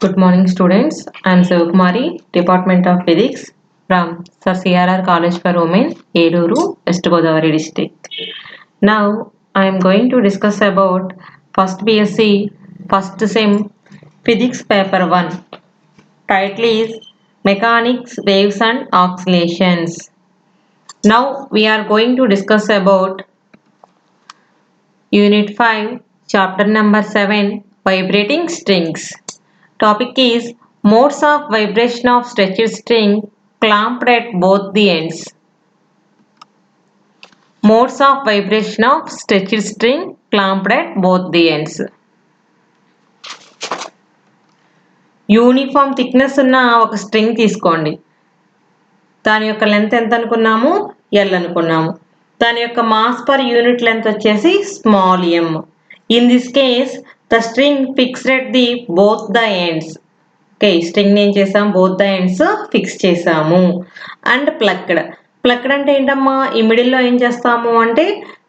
Good morning, students. I am Sivakumari, Department of Physics from Sir CRR College for Women, Eluru, West Godavari district. Now, I am going to discuss about first BSc, first sem, Physics paper 1. Title is Mechanics, Waves and Oscillations. Now, we are going to discuss about Unit 5, Chapter number 7, Vibrating Strings. Topic is modes of vibration of stretched string clamped at both the ends. Modes of vibration of stretched string clamped at both the ends. Uniform thickness ఉన్న ఒక string తీసుకోండి. దాని యొక్క length ఎంత అనుకున్నాము? L అనుకున్నాము. దాని యొక్క మాస్ పర్ యూనిట్ లెంత్ వచ్చేసి small M. In this case the string fixed at the both the ends. Okay, string ఏం చేసాం? బోత్ ద ఎండ్స్ ఫిక్స్ చేసాము. అండ్ ప్లక్డ్ అంటే ఏంటమ్మా? ఈ మిడిల్లో ఏం చేస్తాము అంటే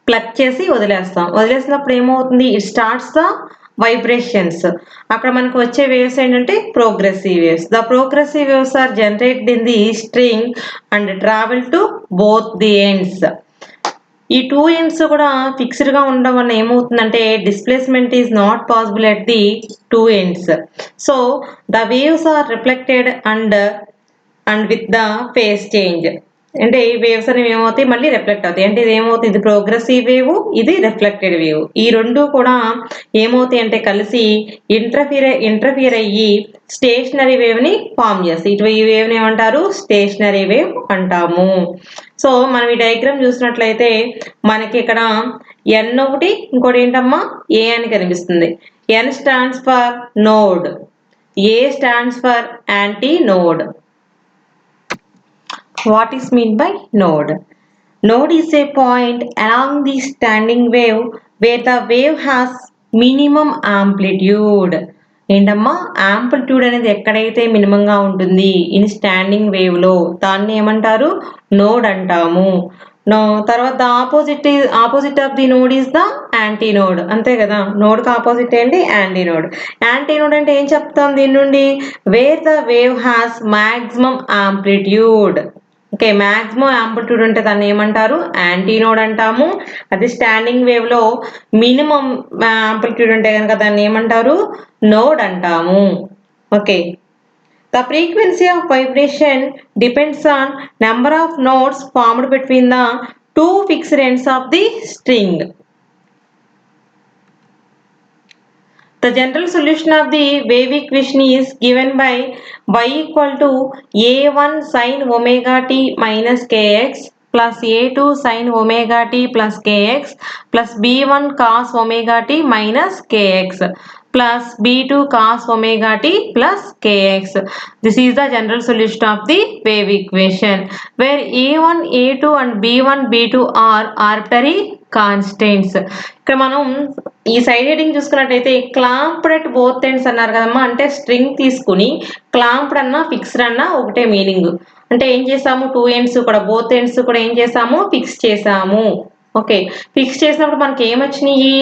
ప్లక్ చేసి వదిలేస్తాం. వదిలేసినప్పుడు ఏమవుతుంది? It starts the vibrations. అక్కడ మనకు వచ్చే వేవ్స్ ఏంటంటే progressive waves. The progressive waves are generated in the string and travel to both the ends. ఈ టూ ఎండ్స్ కూడా ఫిక్స్డ్ గా ఉండడం వల్ల ఏమవుతుందంటే displacement is not possible at the two ends. So the waves are reflected and with the phase change. అంటే ఈ waves అనేవి ఏమవుతాయి? మళ్ళీ రిఫ్లెక్ట్ అవుతాయి. అంటే ఇది ఏమవుతుంది? ఇది ప్రోగ్రెసివ్ వేవ్, ఇది రిఫ్లెక్టెడ్ వేవ్. ఈ రెండు కూడా ఏమవుతాయి అంటే కలిసి ఇంటర్ఫియర్ అయ్యి స్టేషనరీ వేవ్ ని ఫామ్ చేస్తాయి. ఇటు ఈ వేవ్ ని ఏమంటారు? స్టేషనరీ వేవ్ అంటాము. సో మనం ఈ డయాగ్రామ్ చూసినట్లయితే మనకి ఇక్కడ ఎన్ ఒకటి, ఇంకోటి ఏంటమ్మా? ఏ అని కనిపిస్తుంది. N stands for node, A stands for antinode. What is meant by node? Node is a point along the standing wave where the wave has minimum amplitude. ఏంటమ్మా? యాంప్లిట్యూడ్ అనేది ఎక్కడైతే మినిమంగా ఉంటుంది ఇన్ స్టాండింగ్ వేవ్ లో దాన్ని ఏమంటారు? Node అంటాము. తర్వాత opposite of the node is the anti node. అంతే కదా, నోడ్ కి ఆపోజిట్ ఏంటి? Anti node. యాంటీ నోడ్ అంటే ఏం చెప్తాం దీని నుండి? Wear the wave has maximum amplitude. Okay, maximum amplitude ఉంటే దాన్ని ఏమంటారు? యాంటీ నోడ్ అంటాము. అది స్టాండింగ్ వేవ్ లో మినిమం యాంప్లిట్యూడ్ ఉంటే కనుక దాన్ని ఏమంటారు? నోడ్ అంటాము. Okay, the frequency of vibration depends on number of nodes formed between the two fixed ends of the string. The general solution of the wave equation is given by y equal to a1 sin omega t minus kx plus a2 sin omega t plus kx plus b1 cos omega t minus kx plus b2 cos omega t plus kx. This is the general solution of the wave equation where a1, a2 and b1, b2 are arbitrary constants. ఇక్కడ మనం ఈ side heading చూసుకున్నట్టయితే clamped at both ends అన్నారు కదమ్మా. అంటే string తీసుకుని clamped అన్నా fixed అన్నా ఒకటే మీనింగ్. అంటే ఏం చేసాము? టూ ఎండ్స్ కూడా, బోత్ ఎండ్స్ కూడా ఏం చేసాము? ఫిక్స్ చేసాము. ఓకే, ఫిక్స్ చేసినప్పుడు మనకి ఏమొచ్చినాయి?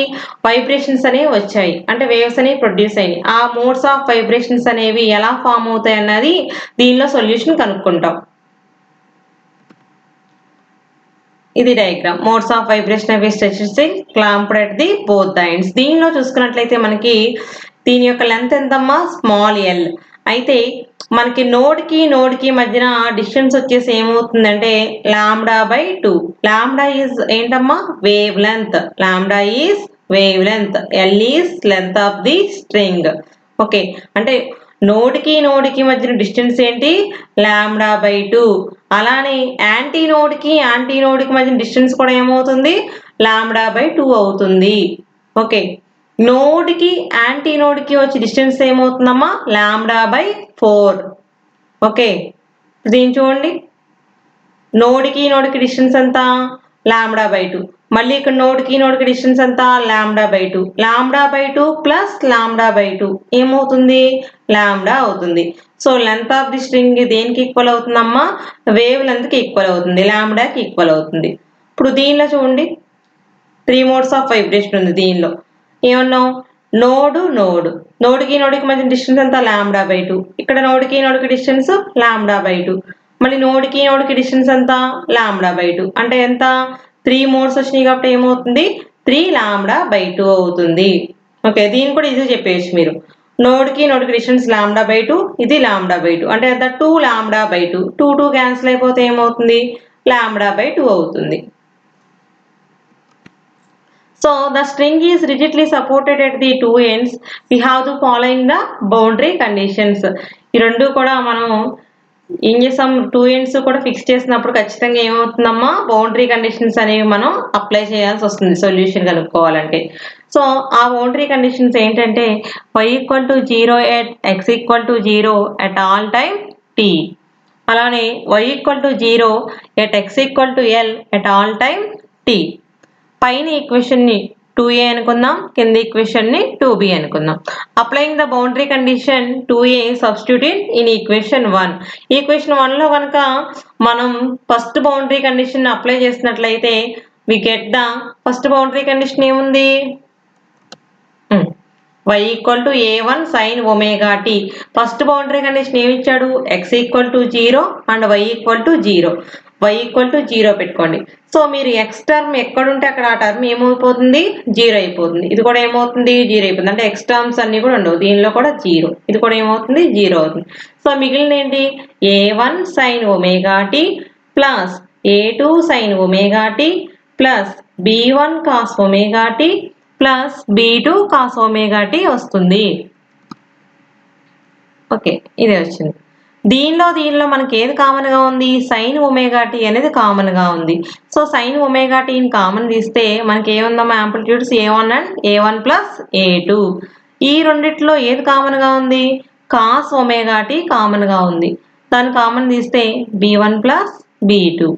వైబ్రేషన్స్ అనేవి వచ్చాయి. అంటే వేవ్స్ అనేవి ప్రొడ్యూస్ అయినాయి. ఆ మోడ్స్ ఆఫ్ వైబ్రేషన్స్ అనేవి ఎలా ఫామ్ అవుతాయి అన్నది దీనిలో సొల్యూషన్ కనుక్కుంటాం. ఇది డయాగ్రామ్. మోడ్స్ ఆఫ్ వైబ్రేషన్ అవి stretched clamped at the both the ends. దీనిలో చూసుకున్నట్లయితే మనకి దీని యొక్క లెంత్ ఎంతమ్మా? Small L. అయితే మనకి నోడ్ కి మధ్యన డిస్టెన్స్ వచ్చేసి ఏమవుతుందంటే λ/2. లాంబ్డా ఈజ్ ఏంటమ్మా? Wave length. Lambda is wave length. L is length of the string. Okay, అంటే నోడ్ కి మధ్యన డిస్టెన్స్ ఏంటి? λ/2. అలానే యాంటీ నోడ్ కి మధ్యన డిస్టెన్స్ కూడా ఏమవుతుంది? λ/2 అవుతుంది. ఓకే, నోడ్ కి యాంటీ నోడ్ కి వచ్చే డిస్టెన్స్ ఏమవుతుందమ్మా? λ/4. ఓకే, దీన్ని చూడండి. నోడ్ కి డిస్టెన్స్ ఎంత? λ/2. మళ్ళీ ఇక్కడ నోడ్ కి డిస్టెన్స్ ఎంత? λ/2. λ/2 ప్లస్ λ/2 ఏమవుతుంది? లాంబ్డా అవుతుంది. So length of the string దేనికి ఈక్వల్ అవుతుందమ్మా? వేవ్ లెంత్ కి ఈక్వల్ అవుతుంది. లాంబ్డాకి ఈక్వల్ అవుతుంది. ఇప్పుడు దీనిలో చూడండి 3 మోడ్స్ ఆఫ్ వైబ్రేషన్ ఉంది. దీనిలో ఏమన్నాం? నోడుకి మధ్య డిస్టెన్స్ ఎంత λ/2. ఇక్కడ నోడుకి డిస్టెన్స్ λ/2. మళ్ళీ నోడుకి డిస్టెన్స్ ఎంత λ/2. అంటే ఎంత 3 మోడ్స్ వచ్చినాయి కాబట్టి ఏమవుతుంది 3 λ/2 అవుతుంది. ఓకే, దీన్ని కూడా ఈజీగా చెప్పేయచ్చు మీరు. నోడుకి డిస్టెన్స్ λ/2, ఇది λ/2 అంటే ఎంత 2 λ/2. 2 క్యాన్సిల్ అయిపోతే ఏమవుతుంది λ/2 అవుతుంది. So the string is rigidly supported at the two ends. We have to following the boundary conditions. ఈ రెండు కూడా మనం ఏం చేసాం, 2 ends కూడా ఫిక్స్ చేసినప్పుడు ఖచ్చితంగా ఏమవుతుందమ్మా బౌండరీ కండిషన్స్ అనేవి మనం అప్లై చేయాల్సి వస్తుంది సొల్యూషన్ కనుక్కోవాలంటే. సో ఆ బౌండరీ కండిషన్స్ ఏంటంటే y = 0 at x = 0 at all time t. అలానే y = 0 at x = l at all time t. పైన ఈక్వేషన్ ని 2a అనుకుందాం, కింద ఈక్వేషన్ ని 2b అనుకుందాం. Applying the boundary condition 2a substitute in equation 1. Equation 1 లో కనుక మనం ఫస్ట్ బౌండరీ కండిషన్ అప్లై చేసినట్లయితే we get the first boundary condition ఏముంది, y = a1 sin ωt. First boundary condition ఏమి ఇచ్చాడు, x = 0 అండ్ y = 0. y = 0 పెట్టుకోండి. So మీరు x term ఎక్కడుంటే అక్కడ ఆ టర్మ్ ఏమైపోతుంది 0 అయిపోతుంది. ఇది కూడా ఏమవుతుంది 0 అయిపోతుంది. అంటే x టర్మ్స్ అన్ని కూడా ఉండవు, దీనిలో కూడా 0, ఇది కూడా ఏమవుతుంది 0 అవుతుంది. సో మిగిలిన ఏంటి a1 sin ωt plus a2 sin ωt plus b1 cos ωt plus b2 cos ωt వస్తుంది. ఓకే, ఇదే వచ్చింది. దీనిలో మనకి ఏది కామన్ గా ఉంది, sin ωt అనేది కామన్ గా ఉంది. సో sin ωt కామన్ తీస్తే మనకి ఏముందమ్మా amplitudes a1 and a1 plus a2. ఈ రెండిట్లో ఏది కామన్ గా ఉంది, cos ωt కామన్ గా ఉంది. దాన్ని కామన్ తీస్తే b1 plus b2.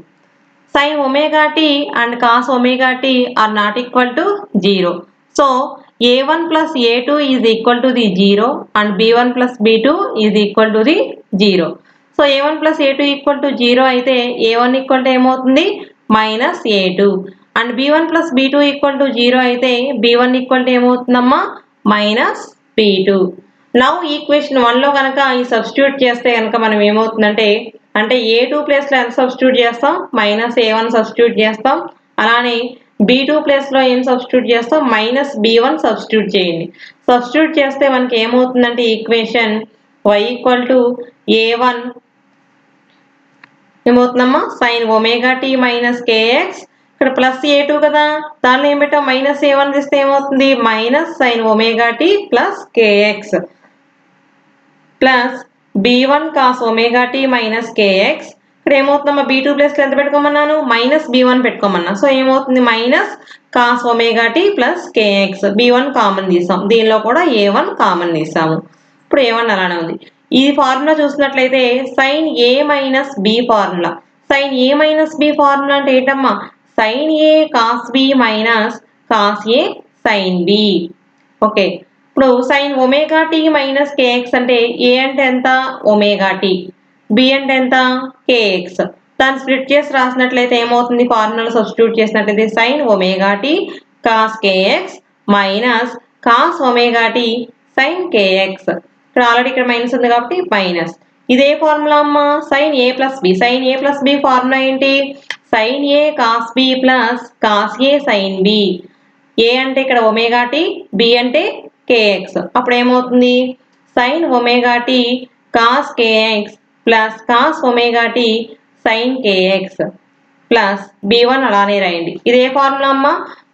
sin ωt and cos ωt are not equal to 0. So a1 plus a2 is equal to the 0 and b1 plus b2 is equal to the 0. So a1 plus a2 equal to 0 అయితే a1 equal to ఏమవుతుంది minus a2 and b1 plus b2 equal to 0 అయితే b1 equal to ఏమవుతుందమ్మా minus b2. Now equation 1 లో కనుక ఈ substitute చేస్తే కనుక మనం ఏమవుతుందంటే అంటే a2 ప్లేస్ లో ఎంత సబ్స్టిట్యూట్ చేస్తాం మైనస్ a1 సబ్స్టిట్యూట్ చేస్తాం. అలానే b2 ప్లేస్ లో ఏం సబ్స్టిట్యూట్ చేస్తాం మైనస్ b1 సబ్స్టిట్యూట్ చేయండి. సబ్స్టిట్యూట్ చేస్తే మనకి ఏమవుతుందంటే equation y = a1 ఏమవుతుందమ్మా sin ωt minus kx, ఇక్కడ ప్లస్ a2 కదా, దానిలో ఏం పెట్టాం మైనస్ a1 తీస్తే ఏమవుతుంది minus sin ωt plus kx plus b1 cos ωt minus kx. ఇక్కడ ఏమవుతుందమ్మా b2 ప్లేస్ లో ఎంత పెట్టుకోమన్నాను మైనస్ b1 పెట్టుకోమన్నా. సో ఏమవుతుంది minus cos ωt plus kx. b1 common తీసాం, దీనిలో కూడా a1 కామన్ తీసాము. ఇప్పుడు a1 అలానే ఉంది. ఈ ఫార్ములా చూసినట్లయితే sin a minus b formula. sin a minus b formula అంటే ఏంటమ్మా sin a cos b minus cos a sin b. Okay, ఇప్పుడు sin ωt మైనస్ kx అంటే a అంటే ఎంత ωt, b అంటే ఎంత kx. దాన్ని స్ప్లిట్ చేసి రాసినట్లయితే ఏమవుతుంది ఫార్ములా సబ్స్టిట్యూట్ చేసినట్లయితే sin ωt cos kx minus cos ωt sin kx. ఇక్కడ ఆల్రెడీ ఇక్కడ మైనస్ ఉంది కాబట్టి మైనస్. ఇదే ఫార్ములా అమ్మా sin a plus b. sin a plus b formula ఏంటి sin a cos b plus cos a sin b. a అంటే ఇక్కడ ωt, b అంటే kx. అప్పుడు ఏమవుతుంది sin ωt cos kx plus cos ωt sin kx plus b1 అలానే రాయండి. ఇదే formula అమ్మా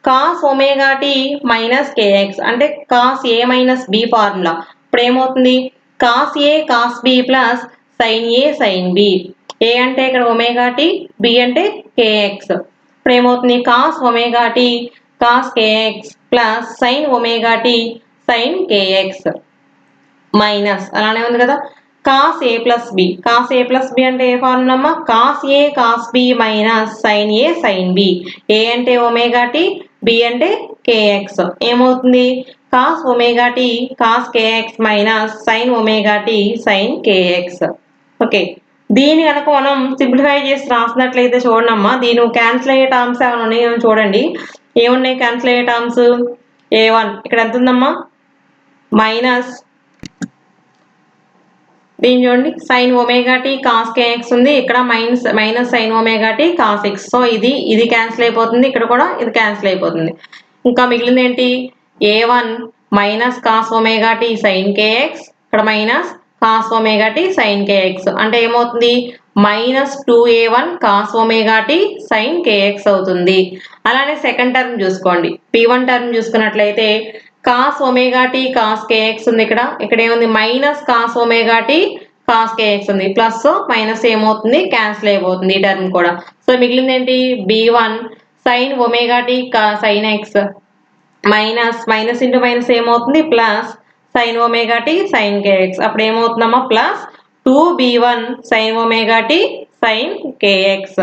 cos ωt మైనస్ kx అంటే cos a minus b formula. ఇప్పుడు ఏమవుతుంది cos a cos b plus sin a sin b. a అంటే ఇక్కడ ωt, b అంటే kx. ఇప్పుడు ఏమవుతుంది cos ωt cos kx plus sin ωt sin kx minus అలానే ఉంది కదా cos a plus b. cos a plus b అంటే ఏ formula అమ్మా cos a cos b minus sin a sin b. a అంటే ωt, b అంటే kx. ఏమవుతుంది cos ωt cos kx minus sin ωt sin kx. Okay, దీని కనుక మనం simplify చేసి రాసినట్లయితే చూడండి అమ్మా, దీని క్యాన్సిల్ అయ్యే టర్మ్స్ ఏమైనా ఉన్నాయో చూడండి. ఏమున్నాయి క్యాన్సిల్ అయ్యే టర్మ్స్ a1 ఇక్కడ ఎంత ఉందమ్మా మైనస్ దీని చూడండి sine omega t cos k x ఉంది, ఇక్కడ minus sine omega t cos x. So ఇది క్యాన్సిల్ అయిపోతుంది, ఇక్కడ కూడా ఇది క్యాన్సిల్ అయిపోతుంది. ఇంకా మిగిలింది ఏంటి, a1 minus cos omega t sine k x, ఇక్కడ minus cos omega t sine k x అంటే ఏమవుతుంది, minus 2a1 cos omega t sine k x అవుతుంది. అలానే సెకండ్ టర్మ్ చూసుకోండి, p1 టర్మ్ చూసుకున్నట్లయితే cos omega t cos k x ఉంది, ఇక్కడ ఏముంది minus cos omega t cos k x ఉంది, ప్లస్ మైనస్ ఏమవుతుంది క్యాన్సిల్ అయిపోతుంది ఈ టర్మ్ కూడా. సో మిగిలింది ఏంటి, b1 sine omega t sine x minus into minus ఏమవుతుంది plus sine omega t sine k x, అప్పుడు ఏమవుతుందమ్మా plus 2b1 sine omega t sine k x.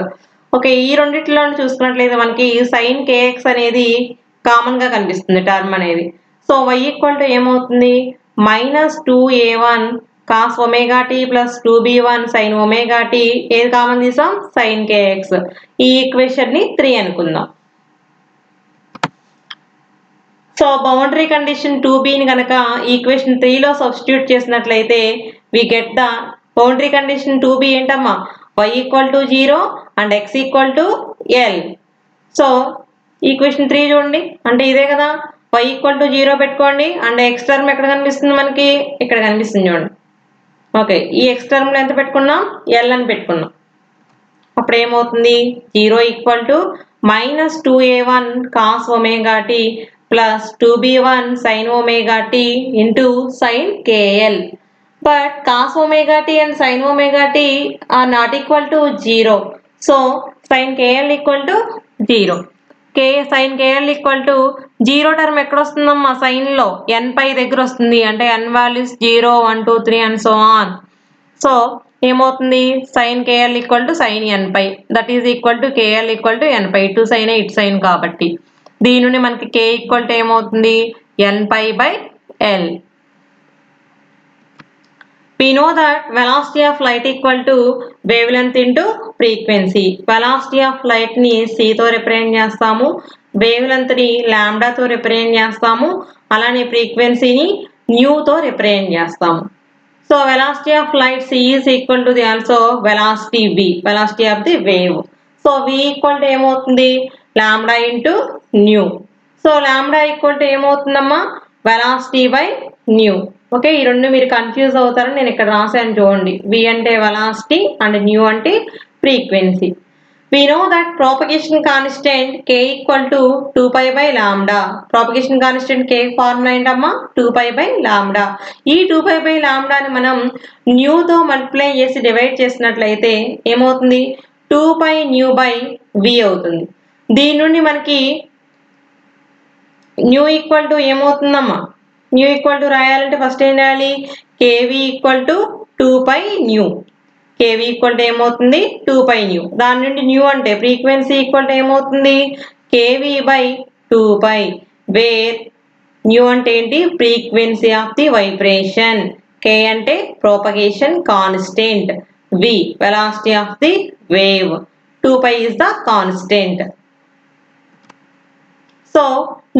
Okay, ఈ రెండిట్లో చూసుకున్నట్లయితే మనకి సైన్ కేఎక్స్ అనేది కామన్ గా కనిపిస్తుంది టర్మ్ అనేది. సో y ఈక్వల్ టు ఏమవుతుంది, minus 2a1 cos omega t plus 2b1 sine omega t, ఏది కామన్ తీసాం సైన్ కేఎక్స్. ఈ ఈక్వేషన్ ని 3 అనుకుందాం. సో బౌండరీ కండిషన్ 2bని కనుక ఈక్వేషన్ 3లో సబ్స్టిట్యూట్ చేసినట్లయితే we get the boundary condition 2b ఏంటమ్మా, y equal to 0 and x equal to l. So equation 3 చూడండి, అంటే ఇదే కదా, y ఈక్వల్ టు 0 పెట్టుకోండి అండ్ x టర్మ్ ఎక్కడ కనిపిస్తుంది మనకి, ఇక్కడ కనిపిస్తుంది చూడండి. ఓకే, ఈ x టర్మ్ లో ఎంత పెట్టుకున్నాం, l అని పెట్టుకున్నాం. అప్పుడు ఏమవుతుంది, 0 equal to minus 2a1 cos omega t plus 2b1 sine omega t into sine k l. But cos omega t and sine omega t are not equal to 0. So sine k l equal to 0. Sine k l equal to 0 term ఎక్కడ వస్తుందమ్మా, sign లో n పై దగ్గర వస్తుంది, అంటే n values 0 1 2 3 and so on. So ఏమవుతుంది, sine k l equal to sine n pi, that is equal to k l equal to n pi, ఇటు sine ఇటు sine కాబట్టి దీని నుండి మనకి k ఈక్వల్ టు ఏమవుతుంది, n pi by l. We know that velocity of light equal to wavelength into frequency. Velocity of light ని c తో represent చేస్తాము, వేవ్లెంత్ ని లాంబ్డా తో రిప్రజెంట్ చేస్తాము, అలానే ఫ్రీక్వెన్సీని న్యూ తో రిప్రజెంట్ చేస్తాము. So velocity of light c is equal to the also velocity v, velocity of the wave. So v equal to ఏమవుతుంది, lambda into nu. So lambda equal to ఏమవుతుందమ్మా, velocity by nu. Okay, ఈ రెండు మీరు confuse అవుతారని నేను ఇక్కడ రాశాను చూడండి, v అంటే వెలాసిటీ అండ్ న్యూ అంటే frequency. We know that propagation constant k equal to 2 pi by lambda. Propagation constant k formula ఏంటమ్మా, 2 pi by lambda. ఈ 2 pi by lambda ని మనం న్యూ తో మల్టిప్లై చేసి డివైడ్ చేసినట్లయితే ఏమవుతుంది, 2 pi న్యూ బై v అవుతుంది. దీని నుండి మనకి న్యూ ఈక్వల్ టు ఏమవుతుందమ్మా, న్యూ ఈక్వల్ టు రాయాలంటే ఫస్ట్ ఏం రాయాలి, kv equal to 2 pi nu. kv equal to ఏమవుతుంది, 2 pi న్యూ. దాని నుండి న్యూ అంటే ఫ్రీక్వెన్సీ ఈక్వల్ టు ఏమవుతుంది, kv బై 2 pi, వేర్ న్యూ అంటే ఏంటి, frequency of the vibration, k అంటే propagation constant, v velocity of the wave, 2 pi is the constant. So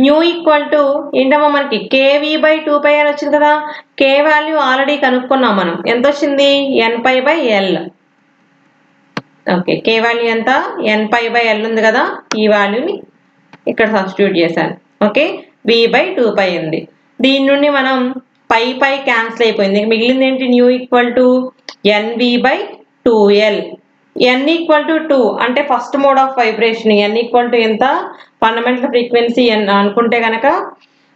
nu equal to ఏంటమ్మా మనకి kv బై 2 pi అని వచ్చింది కదా, k వాల్యూ ఆల్రెడీ కనుక్కున్నాం మనం, ఎంత వచ్చింది n pi by l. Okay, k value ఎంత, n pi బై l ఉంది కదా, ఈ వాల్యూని ఇక్కడ సబ్స్టిట్యూట్ చేశాను. ఓకే, v బై 2 pi ఉంది. దీని నుండి మనం పై క్యాన్సిల్ అయిపోయింది, మిగిలింది ఏంటి, new equal to nv by 2l. n equal to 2 అంటే first mode of vibration, n equal to ఎంత, ఫండమెంటల్ ఫ్రీక్వెన్సీ n అనుకుంటే కనుక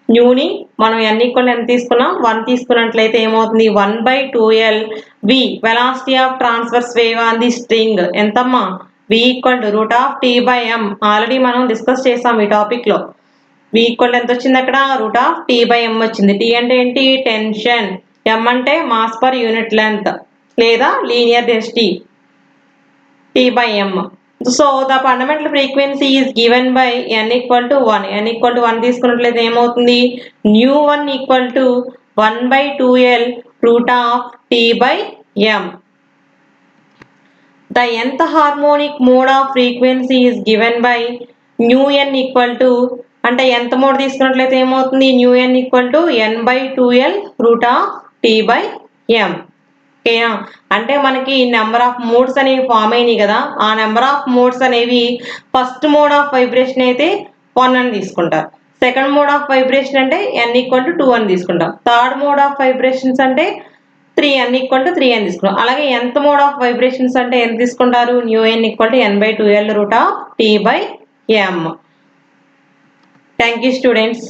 న్యూని మనం n ఈక్వల్ ఎంత తీసుకున్నాం, 1 తీసుకున్నట్లయితే ఏమవుతుంది, 1 by 2l. v velocity of transverse wave on the string ఎంతమ్మా, v equal to root of t by m. Already మనం డిస్కస్ చేసాం ఈ టాపిక్ లో. v ఈక్వల్ ఎంత వచ్చింది అక్కడ, root of t by m వచ్చింది. t అంటే ఏంటి, టెన్షన్, m అంటే మాస్ పర్ యూనిట్ లెంత్ లేదా linear density, t by m. So the fundamental frequency is given by n equal to 1. n equal to 1 తీసుకున్నట్లయితే ఏమవుతుంది, new 1 equal to 1 by 2l root of t by m. The nth harmonic mode of frequency is given by nu n equal to అంటే nth mode తీసుకున్నట్లయితే ఏమవుతుంది new n equal to n/2l root of t/m. ఓకేనా? అంటే మనకి number of modes అనేవి form అయినాయి కదా, ఆ నెంబర్ ఆఫ్ మోడ్స్ అనేవి ఫస్ట్ మోడ్ ఆఫ్ వైబ్రేషన్ అయితే 1 అని తీసుకుంటారు, సెకండ్ మోడ్ ఆఫ్ వైబ్రేషన్ అంటే n ఈక్వల్ టు 2 అని తీసుకుంటాం, థర్డ్ మోడ్ ఆఫ్ వైబ్రేషన్స్ అంటే 3n ఈక్వల్ టు 3 అని తీసుకుంటాం. అలాగే nth మోడ్ ఆఫ్ వైబ్రేషన్స్ అంటే ఎంత తీసుకుంటారు new n equal to n/2l root of t/m. Thank you students.